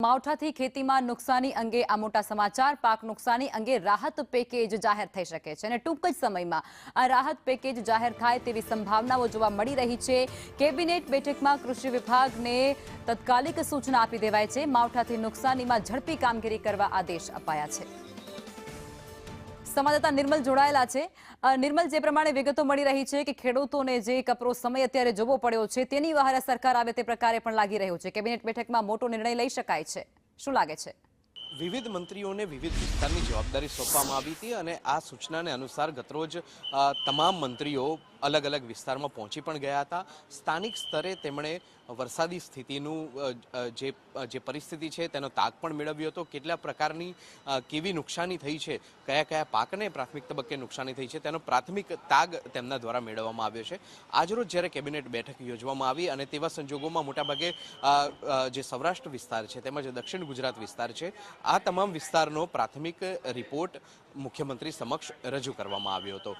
માવઠાથી ખેતીમાં નુકસાની અંગે આ મોટા સમાચાર. પાક નુકસાની અંગે રાહત પેકેજ જાહેર થઈ શકે છે અને ટૂંક જ સમયમાં આ રાહત પેકેજ જાહેર થાય તેવી સંભાવનાઓ જોવા મળી રહી છે. કેબિનેટ બેઠકમાં કૃષિ વિભાગને તાત્કાલિક સૂચના આપી દેવાય છે. માવઠાથી નુકસાનીમાં ઝડપી કામગીરી કરવા આદેશ અપાયા છે. સંવાદદાતા નિર્મલ જોડાયેલા છે. નિર્મલ, જે પ્રમાણે વિગતો મળી રહી છે કે ખેડૂતોને જે કપરો સમય અત્યારે જોવો પડ્યો છે તેની વહારે સરકાર આવે તે પ્રકારે પણ લાગી રહ્યું છે. કેબિનેટ બેઠકમાં મોટો નિર્ણય લઈ શકાય છે. શું લાગે છે? વિવિધ મંત્રીઓને વિવિધ વિસ્તારની જવાબદારી સોંપવામાં આવી હતી અને આ સૂચનાને અનુસાર ગતરોજ તમામ મંત્રીઓ અલગ અલગ વિસ્તારમાં પહોંચી પણ ગયા હતા. સ્થાનિક સ્તરે તેમણે વરસાદી સ્થિતિનું જે પરિસ્થિતિ છે તેનો તાગ પણ મેળવ્યો હતો. કેટલા પ્રકારની કેવી નુકસાની થઈ છે, કયા કયા પાકને પ્રાથમિક તબક્કે નુકસાની થઈ છે તેનો પ્રાથમિક તાગ તેમના દ્વારા મેળવવામાં આવ્યો છે. આજરોજ જ્યારે કેબિનેટ બેઠક યોજવામાં આવી અને તેવા સંજોગોમાં મોટાભાગે જે સૌરાષ્ટ્ર વિસ્તાર છે તેમજ દક્ષિણ ગુજરાત વિસ્તાર છે, આ તમામ વિસ્તારનો પ્રાથમિક રિપોર્ટ મુખ્યમંત્રી સમક્ષ રજૂ કરવામાં આવ્યો હતો.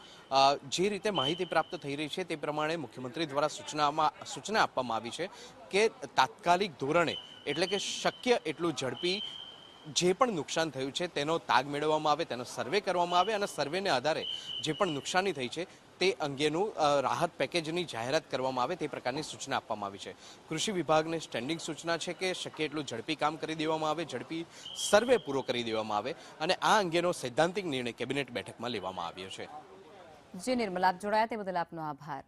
જે રીતે માહિતી પ્રાપ્ત થઈ રહી છે તે પ્રમાણે મુખ્યમંત્રી દ્વારા સૂચના આપવામાં આવી છે કે તાત્કાલિક ધોરણે, એટલે કે શક્ય એટલું ઝડપી જે પણ નુકસાન થયું છે તેનો તાગ મેળવવામાં આવે, તેનો સર્વે કરવામાં આવે અને સર્વેને આધારે જે પણ નુકસાની થઈ છે તે અંગેનું રાહત પેકેજની જાહેરાત કરવામાં આવે તે પ્રકારની સૂચના આપવામાં આવી છે. કૃષિ વિભાગને સ્ટેન્ડિંગ સૂચના છે કે શક્ય એટલું ઝડપી કામ કરી દેવામાં આવે, ઝડપી સર્વે પૂરો કરી દેવામાં આવે અને આ અંગેનો સૈદ્ધાંતિક નિર્ણય કેબિનેટ બેઠકમાં લેવામાં આવ્યો છે. જી નિર્મલ, આપ જોડાયા તે બદલ આપનો આભાર.